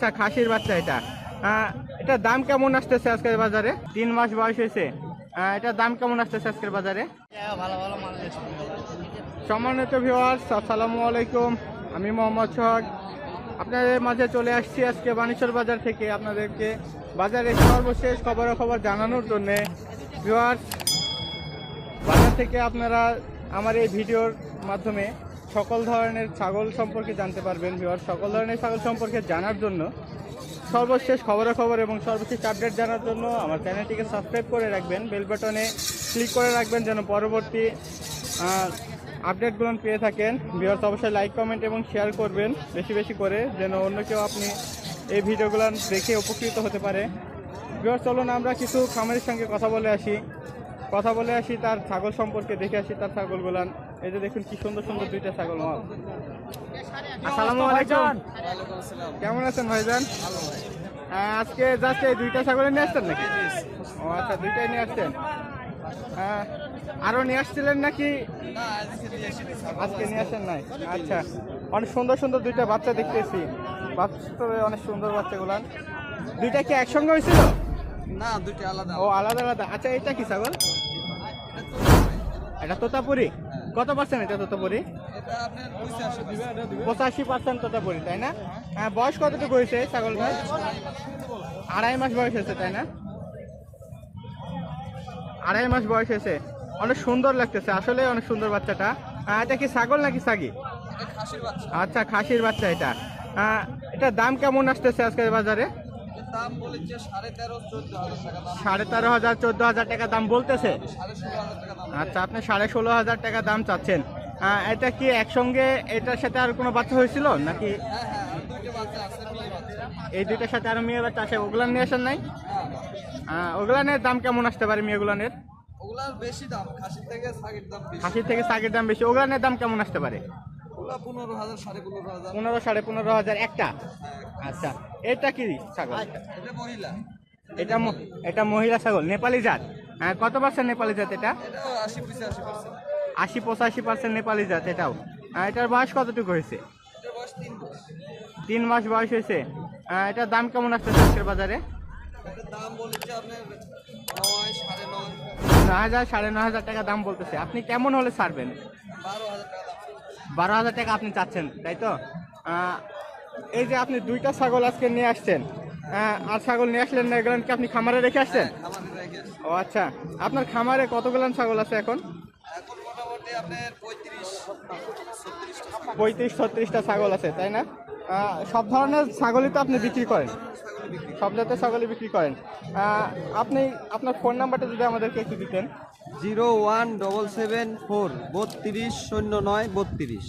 আচ্ছা, খাসির বাচ্চা এটা। এটার দাম কেমন আসতেছে আজকের বাজারে? 3 মাস বয়স হয়েছে। এটার দাম কেমন আসতেছে আজকের বাজারে? সম্মানিত ভিউয়ার্স, আসসালামু আলাইকুম। আমি মোহাম্মদ সোহাগ আপনাদের মাঝে চলে আসছি আজকে বানেশ্বর বাজার থেকে আপনাদেরকে বাজারের সর্বশেষ খবর জানানোর জন্যে। ভিউয়ার্স, বাজার থেকে আপনারা আমার এই ভিডিওর মাধ্যমে সকল ধরনের ছাগল সম্পর্কে জানতে পারবেন। ভিউয়ার্স, সকল ধরনের ছাগল সম্পর্কে জানার জন্য সর্বশেষ খবর এবং সর্বশেষ আপডেট জানার জন্য আমার চ্যানেলটিকে সাবস্ক্রাইব করে রাখবেন, বেল বাটনে ক্লিক করে রাখবেন যেন পরবর্তী আপডেটগুলো পেয়ে থাকেন। ভিউয়ার্স, অবশ্যই লাইক, কমেন্ট এবং শেয়ার করবেন বেশি বেশি করে, যেন অন্য কেউ আপনি এই ভিডিওগুলো দেখে উপকৃত হতে পারে। ভিউয়ার্স, চলুন আমরা কিছু খামারের সঙ্গে কথা বলে আসি তার ছাগল সম্পর্কে, দেখে আসি তার ছাগলগুলান। এই যে দেখুন কি সুন্দর সুন্দর দুইটা ছাগল। আসসালামু আলাইকুম, কেমন আছেন ভাইজান? আজকে জাস্ট এই দুইটা ছাগল নিয়ে আসছেন নাকি? ও আচ্ছা, দুইটাই নিয়ে আসছেন। আরো নিয়ে আসছিলেন নাকি? আজকে নিয়ে আসেন নাই। আচ্ছা, অনেক সুন্দর সুন্দর দুইটা বাচ্চা দেখতেছি, বাস্তবে অনেক সুন্দর বাচ্চাগুলান। দুইটা কি একসঙ্গে হয়েছিল? না, দুইটা আলাদা। ও আলাদা আলাদা। আচ্ছা, এটা কি ছাগল? এটা তোতাপুরি। কত পার্সেন্ট এটা তোতাপুরি? 85% তোতাপুরি, তাই না? হ্যাঁ, বয়স কতটুকু হয়েছে ছাগলটা? 2.5 মাস বয়স হয়েছে, তাই না? 2.5 মাস বয়স হয়েছে। অনেক সুন্দর লাগতেছে, আসলে অনেক সুন্দর বাচ্চাটা। এটা কি ছাগল নাকি ছাগি? আচ্ছা, খাসির বাচ্চা এটা। এটার দাম কেমন আসতেছে আজকের বাজারে? দাম বলেছে 13,500-14,000 টাকা। 13,500 14,000 টাকা দাম বলতেছে। 16,500 টাকা দাম। আচ্ছা, আপনি 16,500 টাকা দাম চাচ্ছেন। এটা কি একসঙ্গে এটার সাথে আর কোনো বাচ্চা হয়েছিল নাকি? হ্যাঁ, দুইটা বাচ্চা আছে, মেয়ে বাচ্চা। এই দুইটার সাথে আরো মেয়ে বাচ্চা আছে, ওগুলান নিয়ে আসেন নাই? ওগুলানের দাম কেমন আসতে পারে? মেয়েগুলানের ওগুলার বেশি দাম, খাসির থেকে ছাগির দাম বেশি। খাসির থেকে ছাগের দাম বেশি। ওগুলানের দাম কেমন আসতে পারে? ওগুলা 15,000 15,500। 15 15,500 একটা। আচ্ছা, এটা কি ছাগল? এটা মহিলা। এটা মহিলা ছাগল, নেপালি জাত। কত পার্সেন্ট নেপালি জাত এটা? এটা 80-85%। 80-85% নেপালি জাত এটাও। এটার বয়স কতটুকু হয়েছে? এটার বয়স 3 মাস। 3 মাস বয়স হয়েছে। এটার দাম কেমন আসতেছে আজকের বাজারে? এটার দাম বলেছে আপনার 9, 9.5। 9,000 9,500 টাকা দাম বলতেছে। আপনি কেমন হলে ছাড়বেন? 12,000 টাকা দাম। 12,000 টাকা আপনি চাচ্ছেন, তাই তো? এই যে আপনি দুইটা ছাগল আজকে নিয়ে আসছেন, আর ছাগল নিয়ে আসলেন না, এগুলো কি আপনি খামারে রেখে আসছেন? খামারে রেখে আসছি। ও আচ্ছা, আপনার খামারে কতগুলান ছাগল আছে এখন? এখন মোটামুটি আপনার 35-36টা। 35-36টা ছাগল আছে, তাই না? সব ধরনের ছাগলই তো আপনি বিক্রি করেন? ছাগল বিক্রি। সব জাতের ছাগলই বিক্রি করেন। আপনি আপনার ফোন নাম্বারটা যদি আমাদেরকে একটু দিতেন। 01774 3209 32।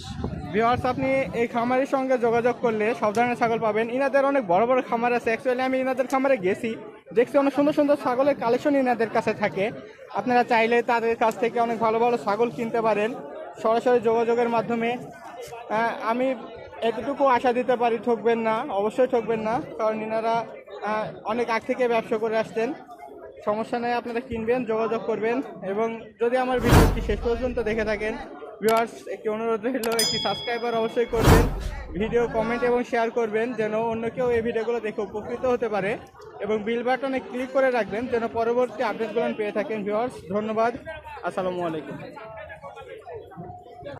ভিউয়ার্স, আপনি এই খামারের সঙ্গে যোগাযোগ করলে সব ধরনের ছাগল পাবেন। ইনাদের অনেক বড় বড় খামার আছে। অ্যাকচুয়ালি আমি ইনাদের খামারে গেছি, দেখছি অনেক সুন্দর সুন্দর ছাগলের কালেকশন ইনাদের কাছে থাকে। আপনারা চাইলে তাদের কাছ থেকে অনেক ভালো ভালো ছাগল কিনতে পারেন সরাসরি যোগাযোগের মাধ্যমে। আমি এতটুকু আশা দিতে পারি, ঠকবেন না, অবশ্যই ঠকবেন না, কারণ ইনারা অনেক আগ থেকে ব্যবসা করে আসছেন। সমস্যা নেই, আপনারা কিনবেন, যোগাযোগ করবেন। এবং যদি আমার ভিডিওটি শেষ পর্যন্ত দেখে থাকেন, ভিউয়ার্স, একটি অনুরোধ রইল, একটি সাবস্ক্রাইবার অবশ্যই করবেন, ভিডিও কমেন্ট এবং শেয়ার করবেন যেন অন্য কেউ এই ভিডিওগুলো দেখে উপকৃত হতে পারে, এবং বেল বাটনে ক্লিক করে রাখবেন যেন পরবর্তী আপডেটগুলো পেয়ে থাকেন। ভিউয়ার্স, ধন্যবাদ, আসসালামু আলাইকুম।